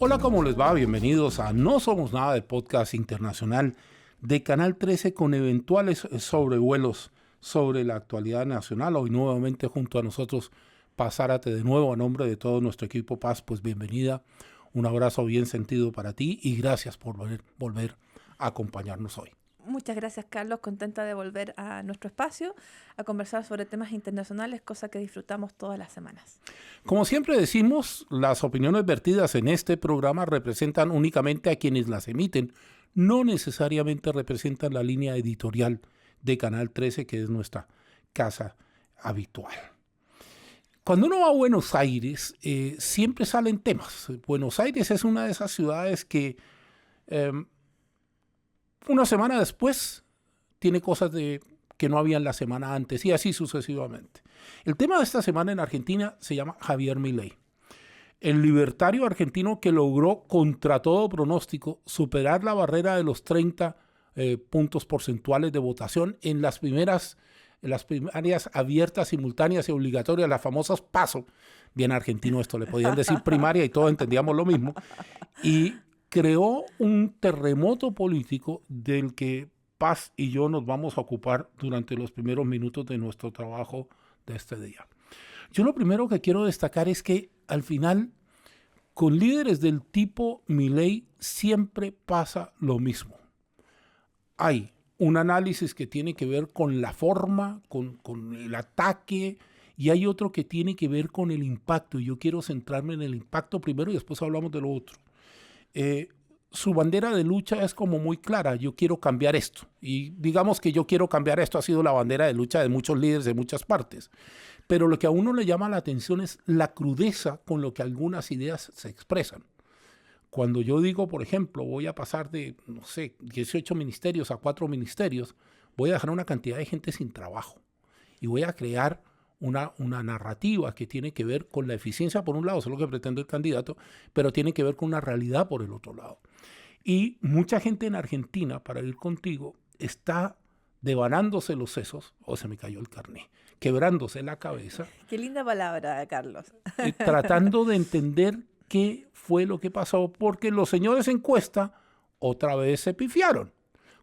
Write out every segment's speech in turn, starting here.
Hola, ¿cómo les va? Bienvenidos a No Somos Nada, de podcast internacional de Canal 13 con eventuales sobrevuelos sobre la actualidad nacional. Hoy nuevamente junto a nosotros Paz Zárate, de nuevo a nombre de todo nuestro equipo. Paz, pues bienvenida, un abrazo bien sentido para ti y gracias por volver a acompañarnos hoy. Muchas gracias, Carlos. Contenta de volver a nuestro espacio a conversar sobre temas internacionales, cosa que disfrutamos todas las semanas. Como siempre decimos, las opiniones vertidas en este programa representan únicamente a quienes las emiten, no necesariamente representan la línea editorial de Canal 13, que es nuestra casa habitual. Cuando uno va a Buenos Aires, siempre salen temas. Buenos Aires es una de esas ciudades que una semana después tiene cosas que no habían la semana antes y así sucesivamente. El tema de esta semana en Argentina se llama Javier Milei. El libertario argentino que logró contra todo pronóstico superar la barrera de los 30 puntos porcentuales de votación en las primarias abiertas, simultáneas y obligatorias, las famosas PASO. Bien argentino esto, le podían decir primaria y todos entendíamos lo mismo. Y creó un terremoto político del que Paz y yo nos vamos a ocupar durante los primeros minutos de nuestro trabajo de este día. Yo lo primero que quiero destacar es que al final, con líderes del tipo Milei, siempre pasa lo mismo. Hay un análisis que tiene que ver con la forma, con el ataque, y hay otro que tiene que ver con el impacto. Y yo quiero centrarme en el impacto primero y después hablamos de lo otro. Su bandera de lucha es como muy clara: yo quiero cambiar esto. Y digamos que yo quiero cambiar esto ha sido la bandera de lucha de muchos líderes de muchas partes. Pero lo que a uno le llama la atención es la crudeza con lo que algunas ideas se expresan. Cuando yo digo, por ejemplo, voy a pasar de, 18 ministerios a 4 ministerios, voy a dejar una cantidad de gente sin trabajo. Y voy a crear una narrativa que tiene que ver con la eficiencia por un lado, eso es lo que pretende el candidato, pero tiene que ver con una realidad por el otro lado. Y mucha gente en Argentina, para ir contigo, está devanándose los sesos, se me cayó el carné, quebrándose la cabeza. Qué linda palabra, Carlos. Tratando de entender qué fue lo que pasó, porque los señores encuesta otra vez se pifiaron.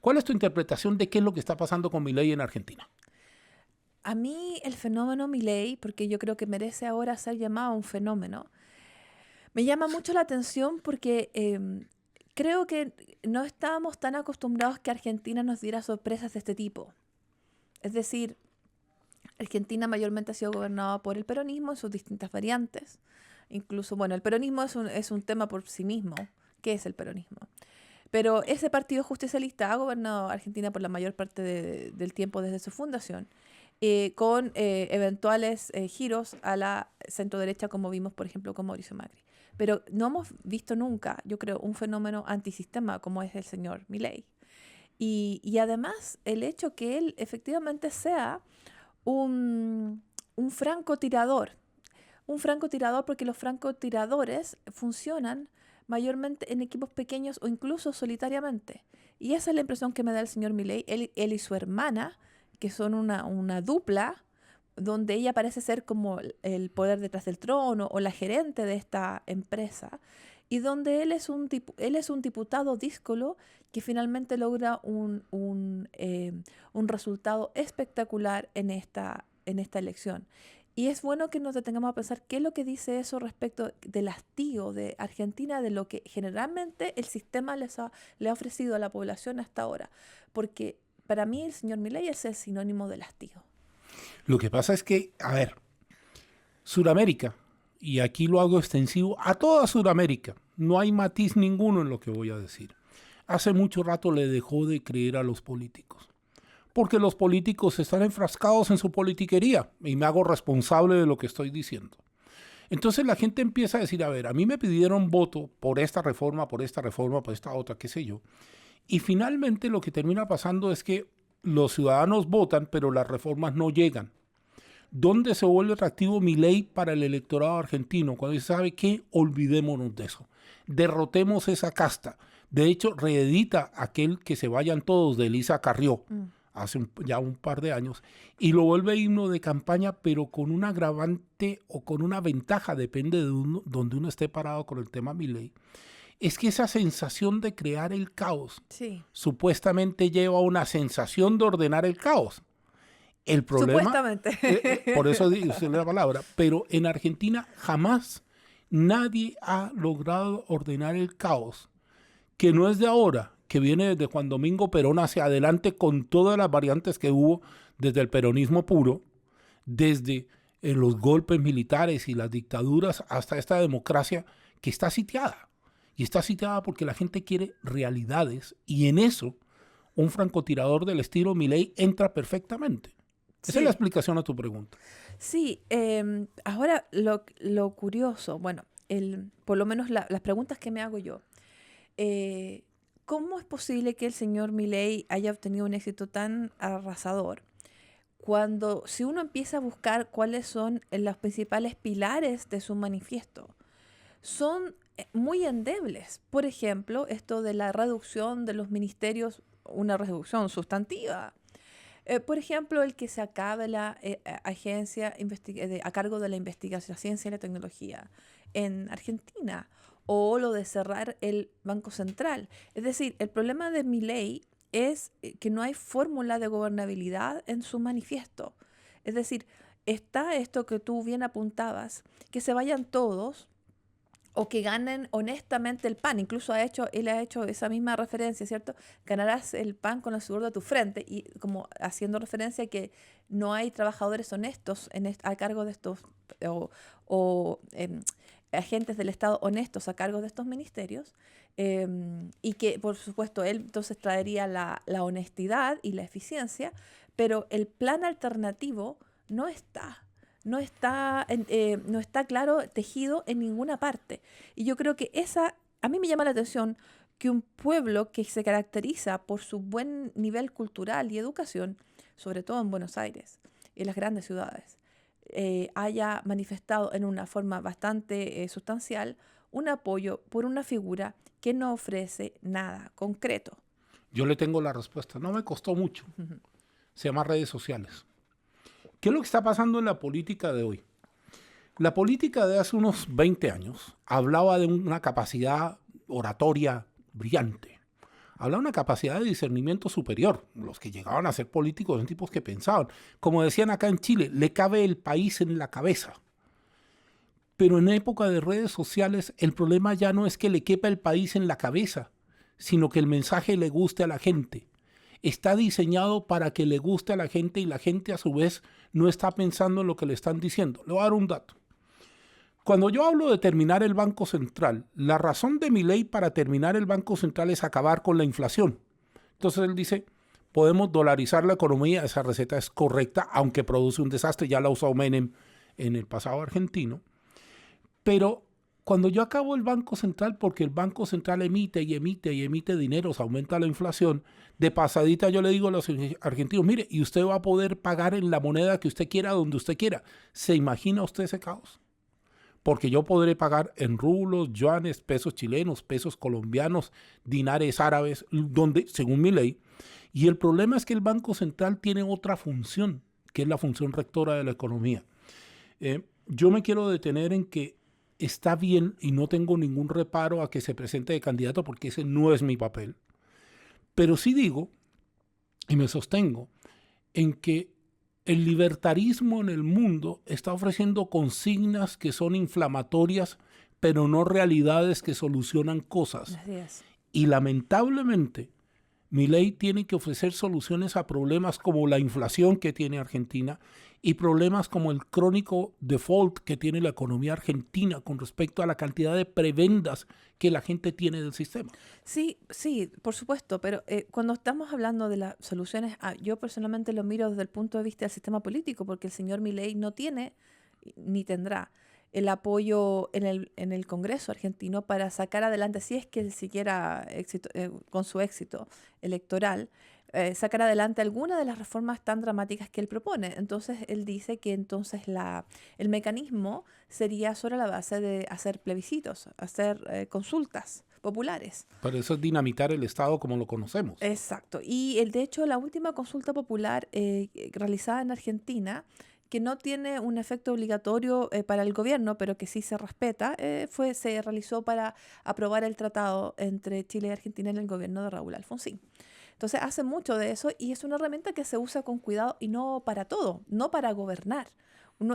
¿Cuál es tu interpretación de qué es lo que está pasando con Milei en Argentina? A mí el fenómeno Milei, porque yo creo que merece ahora ser llamado un fenómeno, me llama mucho la atención porque creo que no estábamos tan acostumbrados que Argentina nos diera sorpresas de este tipo. Es decir, Argentina mayormente ha sido gobernada por el peronismo en sus distintas variantes. Incluso, bueno, el peronismo es un tema por sí mismo. ¿Qué es el peronismo? Pero ese partido justicialista ha gobernado Argentina por la mayor parte del tiempo desde su fundación, con eventuales giros a la centroderecha, como vimos, por ejemplo, con Mauricio Macri. Pero no hemos visto nunca, yo creo, un fenómeno antisistema como es el señor Milei. Y además, el hecho que él efectivamente sea un francotirador. Un francotirador, porque los francotiradores funcionan mayormente en equipos pequeños o incluso solitariamente. Y esa es la impresión que me da el señor Milei. Él y su hermana, que son una dupla, donde ella parece ser como el poder detrás del trono o la gerente de esta empresa, y donde él es un diputado díscolo que finalmente logra un resultado espectacular en esta elección. Y es bueno que nos detengamos a pensar qué es lo que dice eso respecto del hastío de Argentina, de lo que generalmente el sistema le ha ofrecido a la población hasta ahora. Porque para mí el señor Milei es el sinónimo del hastío. Lo que pasa es que, Sudamérica, y aquí lo hago extensivo a toda Sudamérica, no hay matiz ninguno en lo que voy a decir. Hace mucho rato le dejó de creer a los políticos, porque los políticos están enfrascados en su politiquería y me hago responsable de lo que estoy diciendo. Entonces la gente empieza a decir, a mí me pidieron voto por esta reforma, por esta otra, qué sé yo. Y finalmente lo que termina pasando es que los ciudadanos votan, pero las reformas no llegan. ¿Dónde se vuelve atractivo Milei para el electorado argentino? Cuando dice, ¿sabe qué? Olvidémonos de eso. Derrotemos esa casta. De hecho, reedita aquel que se vayan todos de Elisa Carrió. hace ya un par de años, y lo vuelve himno de campaña, pero con un agravante o con una ventaja, depende de donde uno esté parado con el tema Milei, es que esa sensación de crear el caos Sí. supuestamente lleva a una sensación de ordenar el caos. El problema, Supuestamente. por eso digo usted la palabra, pero en Argentina jamás nadie ha logrado ordenar el caos, que no es de ahora, que viene desde Juan Domingo Perón hacia adelante con todas las variantes que hubo desde el peronismo puro, desde los golpes militares y las dictaduras hasta esta democracia que está sitiada. Y está sitiada porque la gente quiere realidades y en eso un francotirador del estilo Milei entra perfectamente. Esa es la explicación a tu pregunta. Sí, ahora lo curioso, bueno, por lo menos las preguntas que me hago yo. ¿Cómo es posible que el señor Milei haya obtenido un éxito tan arrasador cuando, si uno empieza a buscar cuáles son los principales pilares de su manifiesto, son muy endebles? Por ejemplo, esto de la reducción de los ministerios, una reducción sustantiva. Por ejemplo, el que se acabe la agencia a cargo de la investigación, la ciencia y la tecnología en Argentina, o lo de cerrar el Banco Central. Es decir, el problema de Milei es que no hay fórmula de gobernabilidad en su manifiesto. Es decir, está esto que tú bien apuntabas, que se vayan todos o que ganen honestamente el pan. Incluso él ha hecho esa misma referencia, ¿cierto? Ganarás el pan con el sudor de tu frente, y como haciendo referencia a que no hay trabajadores honestos a cargo de estos, o agentes del Estado honestos a cargo de estos ministerios, y que, por supuesto, él entonces traería la honestidad y la eficiencia, pero el plan alternativo no está. No está claro, tejido en ninguna parte. Y yo creo que a mí me llama la atención que un pueblo que se caracteriza por su buen nivel cultural y educación, sobre todo en Buenos Aires y en las grandes ciudades, haya manifestado en una forma bastante sustancial un apoyo por una figura que no ofrece nada concreto. Yo le tengo la respuesta. No me costó mucho. Se llama redes sociales. ¿Qué es lo que está pasando en la política de hoy? La política de hace unos 20 años hablaba de una capacidad oratoria brillante. Hablaba de una capacidad de discernimiento superior. Los que llegaban a ser políticos son tipos que pensaban. Como decían acá en Chile, le cabe el país en la cabeza. Pero en época de redes sociales, el problema ya no es que le quepa el país en la cabeza, sino que el mensaje le guste a la gente. Está diseñado para que le guste a la gente y la gente a su vez no está pensando en lo que le están diciendo. Le voy a dar un dato. Cuando yo hablo de terminar el Banco Central, la razón de Milei para terminar el Banco Central es acabar con la inflación. Entonces él dice, podemos dolarizar la economía, esa receta es correcta, aunque produce un desastre, ya la usó Menem en el pasado argentino. Pero cuando yo acabo el Banco Central, porque el Banco Central emite y emite y emite dinero, se aumenta la inflación, de pasadita yo le digo a los argentinos, mire, y usted va a poder pagar en la moneda que usted quiera, donde usted quiera. ¿Se imagina usted ese caos? Porque yo podré pagar en rublos, yuanes, pesos chilenos, pesos colombianos, dinares árabes, donde, según mi ley. Y el problema es que el Banco Central tiene otra función, que es la función rectora de la economía. Yo me quiero detener en que está bien y no tengo ningún reparo a que se presente de candidato porque ese no es mi papel. Pero sí digo, y me sostengo, en que el libertarismo en el mundo está ofreciendo consignas que son inflamatorias, pero no realidades que solucionan cosas. Y lamentablemente, Milei tiene que ofrecer soluciones a problemas como la inflación que tiene Argentina y problemas como el crónico default que tiene la economía argentina con respecto a la cantidad de prebendas que la gente tiene del sistema. Sí, sí, por supuesto, pero cuando estamos hablando de las soluciones, yo personalmente lo miro desde el punto de vista del sistema político, porque el señor Milei no tiene ni tendrá el apoyo en el Congreso argentino para sacar adelante, si es que siquiera éxito, con su éxito electoral, sacar adelante alguna de las reformas tan dramáticas que él propone. Entonces, él dice que entonces el mecanismo sería sobre la base de hacer plebiscitos, hacer consultas populares. Pero eso es dinamitar el Estado como lo conocemos. Exacto. Y de hecho, la última consulta popular realizada en Argentina, que no tiene un efecto obligatorio para el gobierno, pero que sí se respeta, se realizó para aprobar el tratado entre Chile y Argentina en el gobierno de Raúl Alfonsín. Entonces hace mucho de eso y es una herramienta que se usa con cuidado y no para todo, no para gobernar.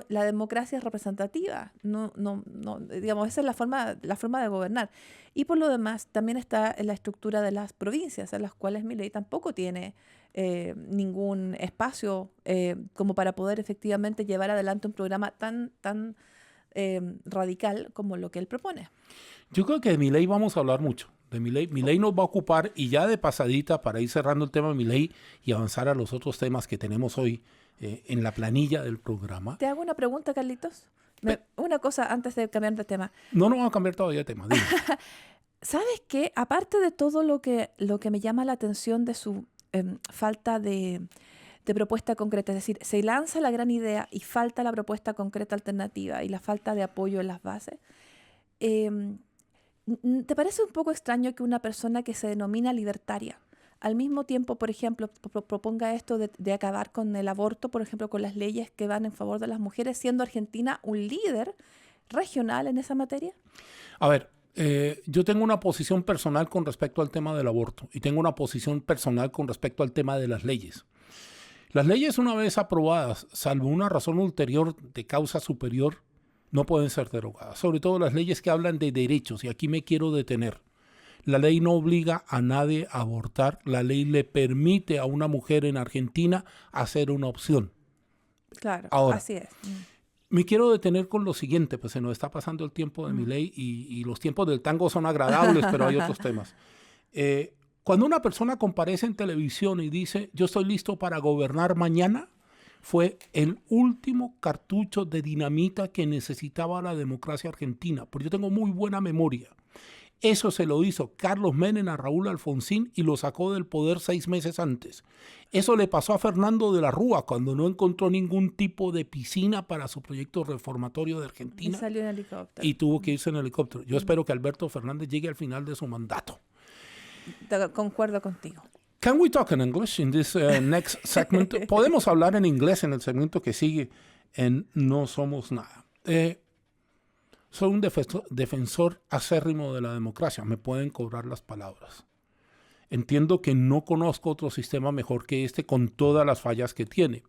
La democracia es representativa, digamos, esa es la forma de gobernar. Y por lo demás, también está en la estructura de las provincias, en las cuales Milei tampoco tiene ningún espacio como para poder efectivamente llevar adelante un programa tan radical como lo que él propone. Yo creo que de Milei vamos a hablar mucho. De Milei nos va a ocupar, y ya de pasadita, para ir cerrando el tema de Milei y avanzar a los otros temas que tenemos hoy en la planilla del programa. Te hago una pregunta, Carlitos. Una cosa antes de cambiar de tema. No vamos a cambiar todavía de tema. Dime. ¿Sabes qué? Aparte de todo lo que me llama la atención de su falta de propuesta concreta, es decir, se lanza la gran idea y falta la propuesta concreta alternativa y la falta de apoyo en las bases, ¿te parece un poco extraño que una persona que se denomina libertaria, al mismo tiempo, por ejemplo, proponga esto de acabar con el aborto, por ejemplo, con las leyes que van en favor de las mujeres, siendo Argentina un líder regional en esa materia? A ver, yo tengo una posición personal con respecto al tema del aborto y tengo una posición personal con respecto al tema de las leyes. Las leyes, una vez aprobadas, salvo una razón ulterior de causa superior, no pueden ser derogadas. Sobre todo las leyes que hablan de derechos, y aquí me quiero detener. La ley no obliga a nadie a abortar. La ley le permite a una mujer en Argentina hacer una opción. Claro, ahora, así es. Me quiero detener con lo siguiente, pues se nos está pasando el tiempo de Milei y los tiempos del tango son agradables, pero hay otros temas. Cuando una persona comparece en televisión y dice, yo estoy listo para gobernar mañana, fue el último cartucho de dinamita que necesitaba la democracia argentina, porque yo tengo muy buena memoria. Eso se lo hizo Carlos Menem a Raúl Alfonsín y lo sacó del poder 6 meses antes. Eso le pasó a Fernando de la Rúa cuando no encontró ningún tipo de piscina para su proyecto reformatorio de Argentina. Y salió en helicóptero. Y tuvo que irse en helicóptero. Yo espero que Alberto Fernández llegue al final de su mandato. Concuerdo contigo. Can we talk in English in this next segment? Podemos hablar en inglés en el segmento que sigue en No Somos Nada. Soy un defensor acérrimo de la democracia. Me pueden cobrar las palabras. Entiendo que no conozco otro sistema mejor que este con todas las fallas que tiene.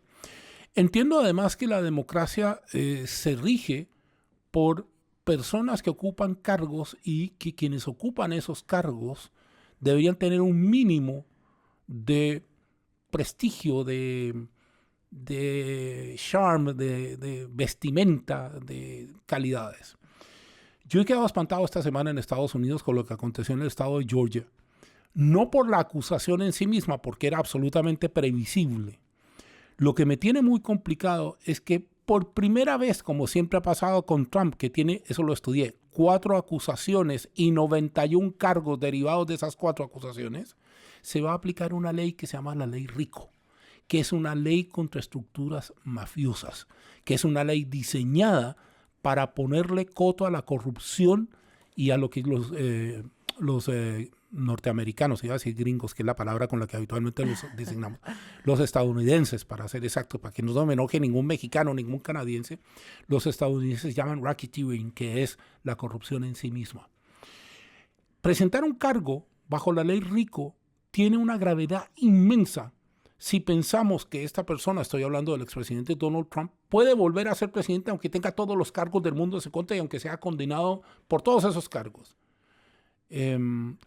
Entiendo además que la democracia se rige por personas que ocupan cargos y que quienes ocupan esos cargos deberían tener un mínimo de prestigio, de charme, de vestimenta, de calidades. Yo he quedado espantado esta semana en Estados Unidos con lo que aconteció en el estado de Georgia. No por la acusación en sí misma, porque era absolutamente previsible. Lo que me tiene muy complicado es que por primera vez, como siempre ha pasado con Trump, que tiene, eso lo estudié, 4 acusaciones y 91 cargos derivados de esas 4 acusaciones, se va a aplicar una ley que se llama la ley RICO, que es una ley contra estructuras mafiosas, que es una ley diseñada para ponerle coto a la corrupción y a lo que los norteamericanos, iba a decir gringos, que es la palabra con la que habitualmente los designamos, los estadounidenses, para ser exacto, para que no me enoje ningún mexicano, ningún canadiense, los estadounidenses llaman racketeering, que es la corrupción en sí misma. Presentar un cargo bajo la ley RICO tiene una gravedad inmensa si pensamos que esta persona, estoy hablando del expresidente Donald Trump, puede volver a ser presidente aunque tenga todos los cargos del mundo en su contra y aunque sea condenado por todos esos cargos.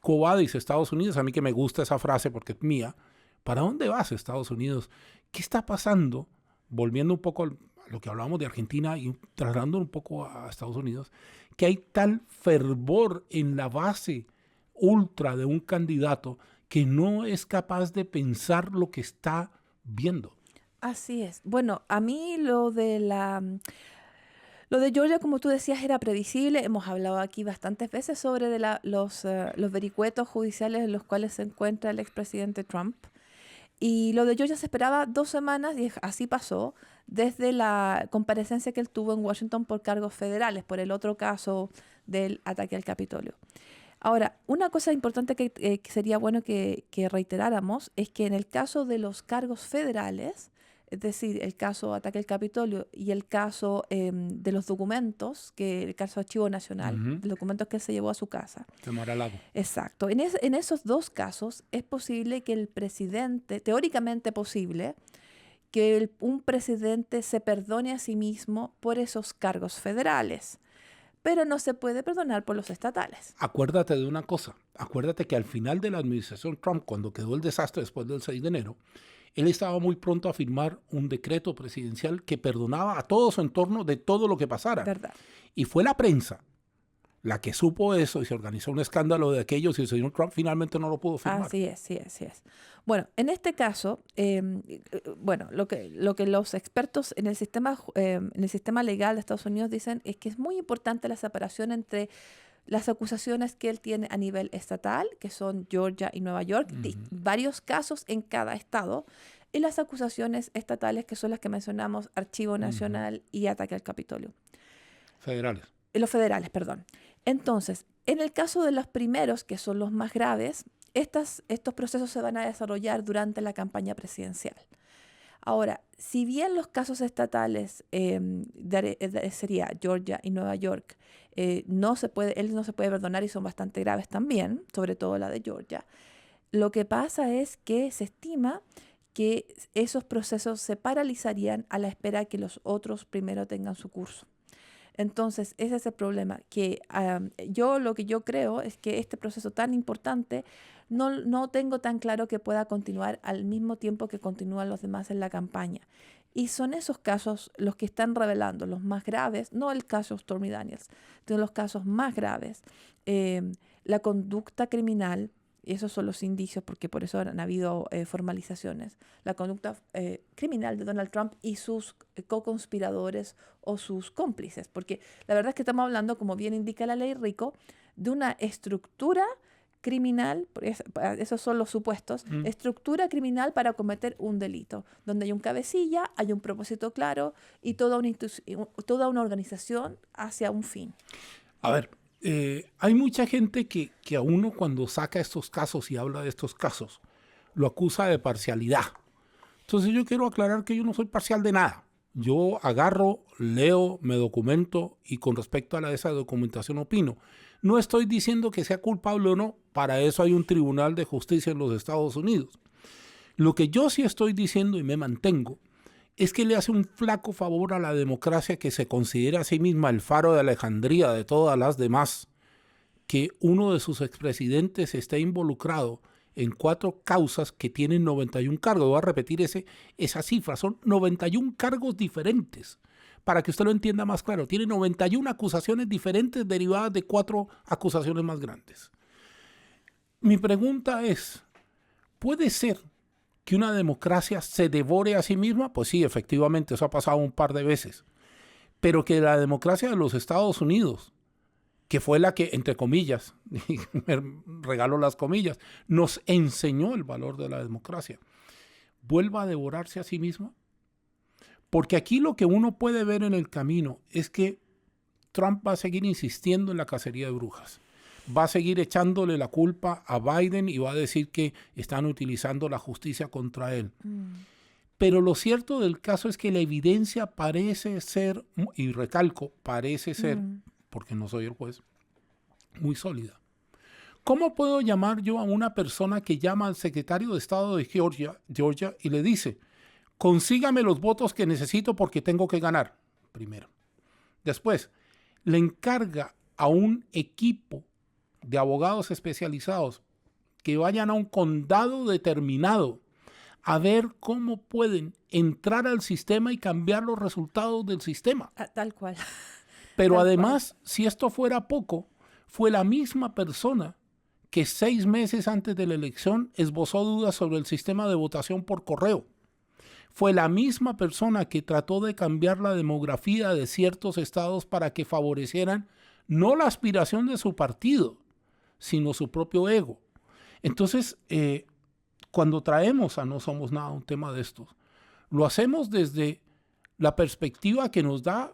Quo vadis, Estados Unidos, a mí que me gusta esa frase porque es mía. ¿Para dónde vas, Estados Unidos? ¿Qué está pasando? Volviendo un poco a lo que hablábamos de Argentina y trasladando un poco a Estados Unidos, que hay tal fervor en la base ultra de un candidato que no es capaz de pensar lo que está viendo. Así es. Bueno, a mí lo de Georgia, como tú decías, era previsible. Hemos hablado aquí bastantes veces sobre los vericuetos judiciales en los cuales se encuentra el expresidente Trump. Y lo de Georgia se esperaba 2 semanas y así pasó desde la comparecencia que él tuvo en Washington por cargos federales, por el otro caso del ataque al Capitolio. Ahora, una cosa importante que sería bueno que reiteráramos es que en el caso de los cargos federales, es decir, el caso ataque al Capitolio y el caso de los documentos, que el caso Archivo Nacional, Ujú. de documentos que él se llevó a su casa. De Mar-a-Lago. Exacto. En esos dos casos es posible que el presidente, teóricamente posible, que un presidente se perdone a sí mismo por esos cargos federales, pero no se puede perdonar por los estatales. Acuérdate de una cosa. Acuérdate que al final de la administración Trump, cuando quedó el desastre después del 6 de enero, él estaba muy pronto a firmar un decreto presidencial que perdonaba a todo su entorno de todo lo que pasara. ¿Verdad? Y fue la prensa la que supo eso y se organizó un escándalo de aquellos y el señor Trump finalmente no lo pudo firmar. Así es, sí, así es. Bueno, en este caso, bueno, lo que los expertos en el sistema legal de Estados Unidos dicen es que es muy importante la separación entre las acusaciones que él tiene a nivel estatal, que son Georgia y Nueva York, varios casos en cada estado, y las acusaciones estatales, que son las que mencionamos, Archivo Nacional y ataque al Capitolio. Federales. Los federales, perdón. Entonces, en el caso de los primeros, que son los más graves, estos procesos se van a desarrollar durante la campaña presidencial. Ahora, si bien los casos estatales sería Georgia y Nueva York, él no se puede perdonar y son bastante graves también, sobre todo la de Georgia, lo que pasa es que se estima que esos procesos se paralizarían a la espera que los otros primero tengan su curso. Entonces, ese es el problema, que lo que yo creo es que este proceso tan importante no tengo tan claro que pueda continuar al mismo tiempo que continúan los demás en la campaña. Y son esos casos los que están revelando, los más graves, no el caso Stormy Daniels, sino los casos más graves, la conducta criminal. Y esos son los indicios, porque por eso han habido formalizaciones. La conducta criminal de Donald Trump y sus co-conspiradores o sus cómplices. Porque la verdad es que estamos hablando, como bien indica la ley RICO, de una estructura criminal, esos son los supuestos, estructura criminal para cometer un delito, donde hay un cabecilla, hay un propósito claro y toda una organización hacia un fin. A ver, hay mucha gente que a uno cuando saca estos casos y habla de estos casos, lo acusa de parcialidad. Entonces yo quiero aclarar que yo no soy parcial de nada. Yo agarro, leo, me documento y con respecto a esa documentación opino. No estoy diciendo que sea culpable o no, para eso hay un tribunal de justicia en los Estados Unidos. Lo que yo sí estoy diciendo y me mantengo es que le hace un flaco favor a la democracia que se considera a sí misma el faro de Alejandría de todas las demás, que uno de sus expresidentes esté involucrado en 4 causas que tienen 91 cargos. Voy a repetir esa cifra, son 91 cargos diferentes. Para que usted lo entienda más claro, tiene 91 acusaciones diferentes derivadas de 4 acusaciones más grandes. Mi pregunta es, ¿puede ser que una democracia se devore a sí misma? Pues sí, efectivamente, eso ha pasado un par de veces. Pero que la democracia de los Estados Unidos, que fue la que, entre comillas, me regalo las comillas, nos enseñó el valor de la democracia, vuelva a devorarse a sí misma. Porque aquí lo que uno puede ver en el camino es que Trump va a seguir insistiendo en la cacería de brujas. Va a seguir echándole la culpa a Biden y va a decir que están utilizando la justicia contra él. Pero lo cierto del caso es que la evidencia parece ser, y recalco, parece ser, porque no soy el juez, muy sólida. ¿Cómo puedo llamar yo a una persona que llama al secretario de Estado de Georgia y le dice, consígame los votos que necesito porque tengo que ganar? Primero. Después, le encarga a un equipo de abogados especializados que vayan a un condado determinado a ver cómo pueden entrar al sistema y cambiar los resultados del sistema. Tal cual. Pero Tal además, si esto fuera poco, fue la misma persona que 6 meses antes de la elección esbozó dudas sobre el sistema de votación por correo. Fue la misma persona que trató de cambiar la demografía de ciertos estados para que favorecieran no la aspiración de su partido, sino su propio ego. Entonces, cuando traemos a No Somos Nada un tema de estos, lo hacemos desde la perspectiva que nos da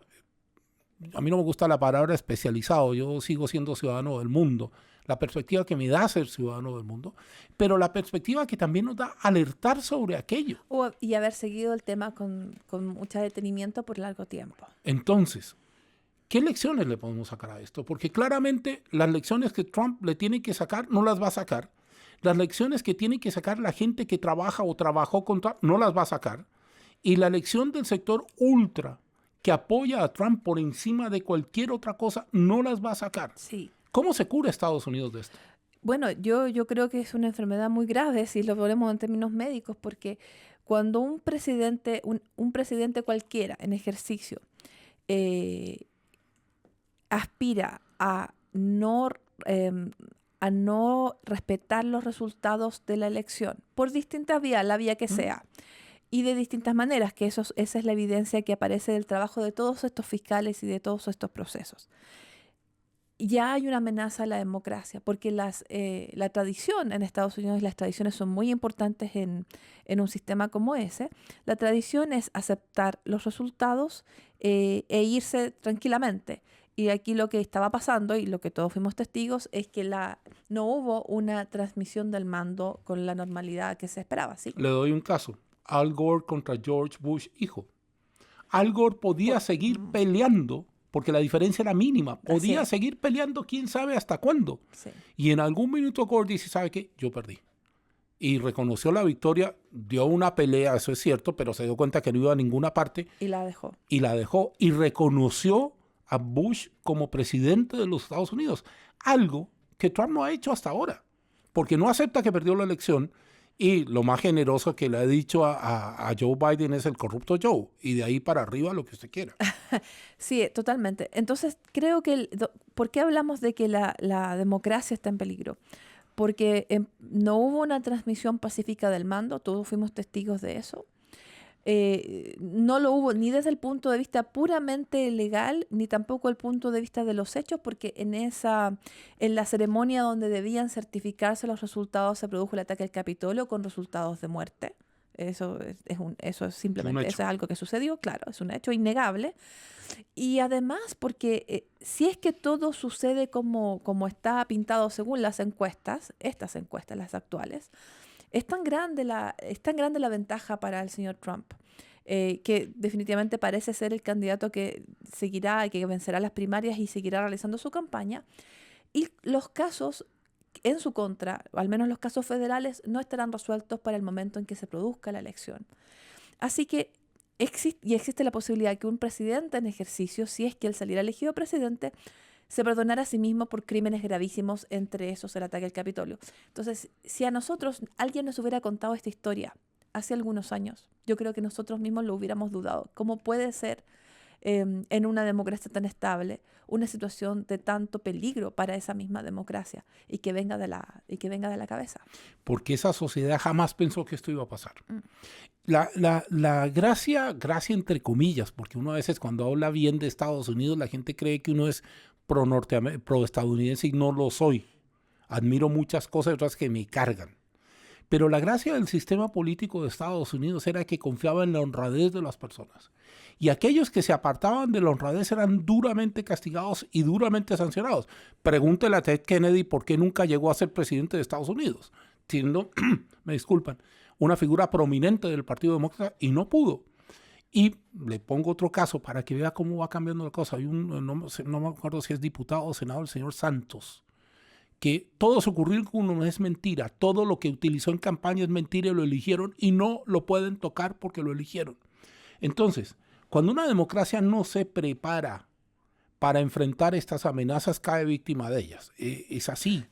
a mí no me gusta la palabra especializado, yo sigo siendo ciudadano del mundo, la perspectiva que me da ser ciudadano del mundo, pero la perspectiva que también nos da alertar sobre aquello. Y haber seguido el tema con mucho detenimiento por largo tiempo. Entonces, ¿qué lecciones le podemos sacar a esto? Porque claramente las lecciones que Trump le tiene que sacar no las va a sacar. Las lecciones que tiene que sacar la gente que trabaja o trabajó con Trump no las va a sacar. Y la lección del sector ultra que apoya a Trump por encima de cualquier otra cosa no las va a sacar. Sí. ¿Cómo se cura Estados Unidos de esto? Bueno, yo creo que es una enfermedad muy grave si lo ponemos en términos médicos, porque cuando un presidente cualquiera en ejercicio aspira a no respetar los resultados de la elección por distintas vías, la vía que sea, y de distintas maneras, que esa es la evidencia que aparece del trabajo de todos estos fiscales y de todos estos procesos. Ya hay una amenaza a la democracia, porque la tradición en Estados Unidos, las tradiciones son muy importantes en un sistema como ese. La tradición es aceptar los resultados e irse tranquilamente. Y aquí lo que estaba pasando, y lo que todos fuimos testigos, es que no hubo una transmisión del mando con la normalidad que se esperaba, ¿sí? Le doy un caso. Al Gore contra George Bush, hijo. Al Gore podía seguir peleando, porque la diferencia era mínima. Podía seguir peleando quién sabe hasta cuándo. Sí. Y en algún minuto Gore dice, ¿sabe qué? Yo perdí. Y reconoció la victoria, dio una pelea, eso es cierto, pero se dio cuenta que no iba a ninguna parte. Y la dejó. Y reconoció a Bush como presidente de los Estados Unidos. Algo que Trump no ha hecho hasta ahora. Porque no acepta que perdió la elección. Y lo más generoso que le ha dicho a Joe Biden es el corrupto Joe. Y de ahí para arriba lo que usted quiera. Sí, totalmente. Entonces, creo que ¿por qué hablamos de que la democracia está en peligro? Porque no hubo una transmisión pacífica del mando, todos fuimos testigos de eso. No lo hubo ni desde el punto de vista puramente legal, ni tampoco el punto de vista de los hechos, porque en la ceremonia donde debían certificarse los resultados se produjo el ataque al Capitolio con resultados de muerte. Eso es simplemente, eso es algo que sucedió, claro, es un hecho innegable. Y además, porque si es que todo sucede como está pintado según las encuestas, estas encuestas, las actuales, es tan grande la ventaja para el señor Trump, que definitivamente parece ser el candidato que seguirá, que vencerá las primarias y seguirá realizando su campaña. Y los casos en su contra, o al menos los casos federales, no estarán resueltos para el momento en que se produzca la elección. Así que existe la posibilidad que un presidente en ejercicio, si es que él saliera elegido presidente, se perdonara a sí mismo por crímenes gravísimos, entre esos el ataque al Capitolio. Entonces, si a nosotros alguien nos hubiera contado esta historia hace algunos años, yo creo que nosotros mismos lo hubiéramos dudado. ¿Cómo puede ser en una democracia tan estable una situación de tanto peligro para esa misma democracia y que venga de la cabeza? Porque esa sociedad jamás pensó que esto iba a pasar. La gracia entre comillas, porque uno a veces cuando habla bien de Estados Unidos, la gente cree que uno es pro-estadounidense y no lo soy. Admiro muchas cosas y otras que me cargan. Pero la gracia del sistema político de Estados Unidos era que confiaba en la honradez de las personas. Y aquellos que se apartaban de la honradez eran duramente castigados y duramente sancionados. Pregúntele a Ted Kennedy por qué nunca llegó a ser presidente de Estados Unidos, siendo, me disculpan, una figura prominente del Partido Demócrata, y no pudo. Y le pongo otro caso para que vea cómo va cambiando la cosa. Hay no me acuerdo si es diputado o senador, el señor Santos, que todo su currículum es mentira, todo lo que utilizó en campaña es mentira y lo eligieron y no lo pueden tocar porque lo eligieron. Entonces, cuando una democracia no se prepara para enfrentar estas amenazas, cae víctima de ellas. Es así.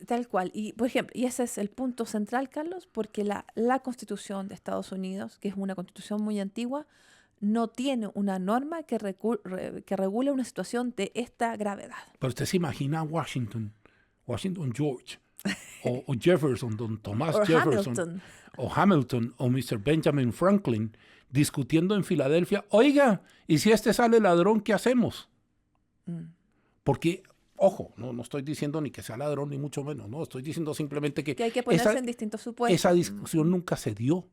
Tal cual. Y, por ejemplo, y ese es el punto central, Carlos, porque la Constitución de Estados Unidos, que es una constitución muy antigua, no tiene una norma que regule una situación de esta gravedad. Pero usted se imagina Washington George, o Jefferson, don Thomas Jefferson, Hamilton. o Hamilton, o Mr. Benjamin Franklin, discutiendo en Filadelfia, oiga, ¿y si este sale ladrón, qué hacemos? Porque, ojo, no estoy diciendo ni que sea ladrón, ni mucho menos, no, estoy diciendo simplemente que hay que ponerse en distintos supuestos. Esa discusión nunca se dio.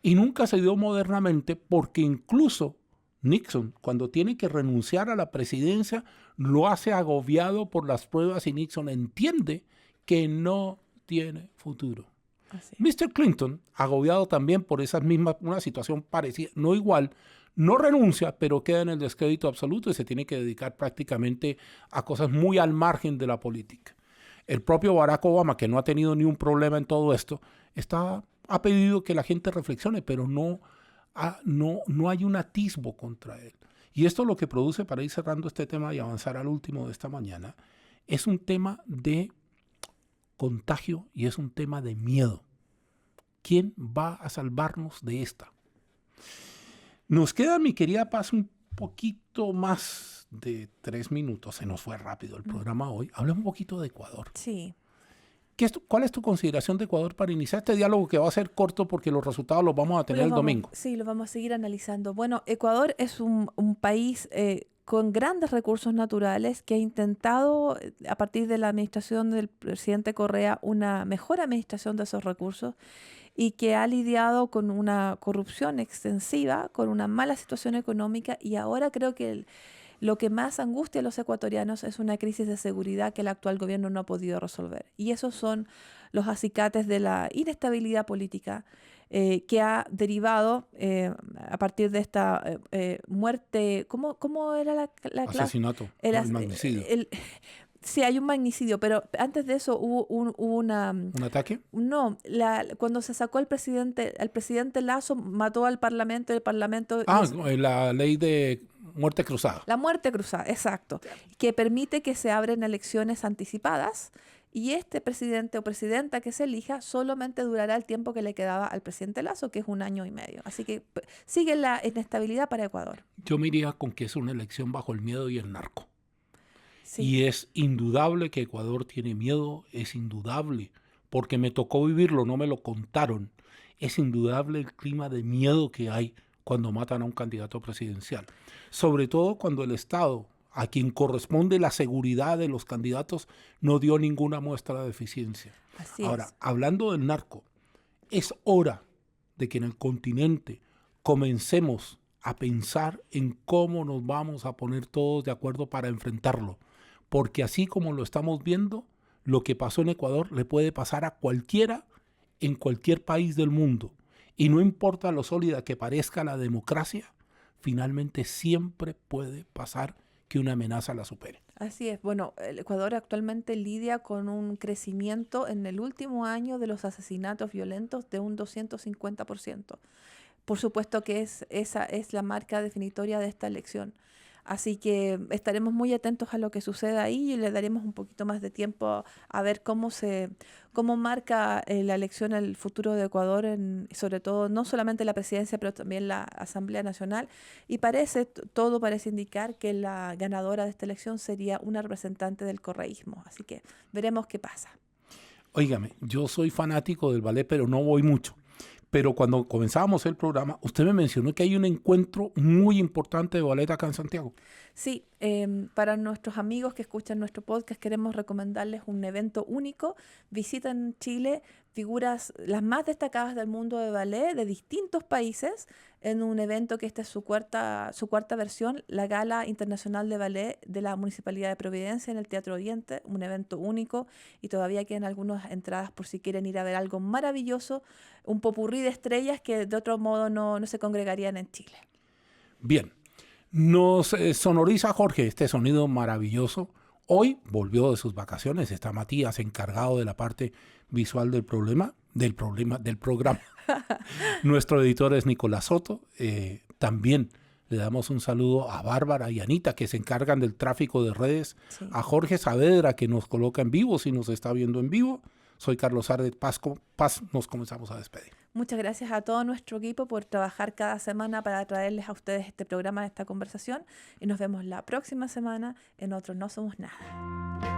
Y nunca se dio modernamente porque incluso Nixon, cuando tiene que renunciar a la presidencia, lo hace agobiado por las pruebas y Nixon entiende que no tiene futuro. Así. Mr. Clinton, agobiado también por esas mismas, una situación parecida, no igual, no renuncia, pero queda en el descrédito absoluto y se tiene que dedicar prácticamente a cosas muy al margen de la política. El propio Barack Obama, que no ha tenido ni un problema en todo esto, ha pedido que la gente reflexione, pero no hay un atisbo contra él. Y esto lo que produce, para ir cerrando este tema y avanzar al último de esta mañana, es un tema de contagio y es un tema de miedo. ¿Quién va a salvarnos de esta? Nos queda, mi querida Paz, un poquito más de 3 minutos. Se nos fue rápido el programa hoy. Hablemos un poquito de Ecuador. Sí. ¿Cuál es tu consideración de Ecuador para iniciar este diálogo que va a ser corto porque los resultados los vamos a tener el domingo? Sí, lo vamos a seguir analizando. Bueno, Ecuador es un país con grandes recursos naturales que ha intentado, a partir de la administración del presidente Correa, una mejor administración de esos recursos y que ha lidiado con una corrupción extensiva, con una mala situación económica, y ahora creo que lo que más angustia a los ecuatorianos es una crisis de seguridad que el actual gobierno no ha podido resolver. Y esos son los acicates de la inestabilidad política que ha derivado a partir de esta muerte. ¿Cómo era la clase? Asesinato, el magnicidio. Sí, hay un magnicidio, pero antes de eso hubo una... ¿Un ataque? No, cuando se sacó el presidente Lasso mató al Parlamento, y el Parlamento... La ley de muerte cruzada. La muerte cruzada, exacto, que permite que se abran elecciones anticipadas y este presidente o presidenta que se elija solamente durará el tiempo que le quedaba al presidente Lasso, que es 1 año y medio. Así que sigue la inestabilidad para Ecuador. Yo me iría con que es una elección bajo el miedo y el narco. Sí. Y es indudable que Ecuador tiene miedo, es indudable, porque me tocó vivirlo, no me lo contaron. Es indudable el clima de miedo que hay cuando matan a un candidato presidencial. Sobre todo cuando el Estado, a quien corresponde la seguridad de los candidatos, no dio ninguna muestra de eficiencia. Ahora, hablando del narco, es hora de que en el continente comencemos a pensar en cómo nos vamos a poner todos de acuerdo para enfrentarlo. Porque así como lo estamos viendo, lo que pasó en Ecuador le puede pasar a cualquiera en cualquier país del mundo. Y no importa lo sólida que parezca la democracia, finalmente siempre puede pasar que una amenaza la supere. Así es. Bueno, el Ecuador actualmente lidia con un crecimiento en el último año de los asesinatos violentos de un 250%. Por supuesto que esa es la marca definitoria de esta elección. Así que estaremos muy atentos a lo que suceda ahí y le daremos un poquito más de tiempo a ver cómo marca la elección el futuro de Ecuador, sobre todo no solamente la presidencia, pero también la Asamblea Nacional. Y todo parece indicar que la ganadora de esta elección sería una representante del correísmo. Así que veremos qué pasa. Óigame, yo soy fanático del ballet, pero no voy mucho. Pero cuando comenzábamos el programa, usted me mencionó que hay un encuentro muy importante de ballet acá en Santiago. Sí, para nuestros amigos que escuchan nuestro podcast queremos recomendarles un evento único. Visitan Chile figuras las más destacadas del mundo de ballet de distintos países en un evento que esta es su cuarta versión, la Gala Internacional de Ballet de la Municipalidad de Providencia en el Teatro Oriente, un evento único y todavía quedan algunas entradas por si quieren ir a ver algo maravilloso, un popurrí de estrellas que de otro modo no se congregarían en Chile. Bien, nos sonoriza Jorge este sonido maravilloso. Hoy volvió de sus vacaciones, está Matías encargado de la parte visual del programa. Nuestro editor es Nicolás Soto. También le damos un saludo a Bárbara y Anita, que se encargan del tráfico de redes. Sí. A Jorge Saavedra, que nos coloca en vivo, si nos está viendo en vivo. Soy Carlos Ardet Paz, nos comenzamos a despedir. Muchas gracias a todo nuestro equipo por trabajar cada semana para traerles a ustedes este programa, esta conversación. Y nos vemos la próxima semana en otro No Somos Nada.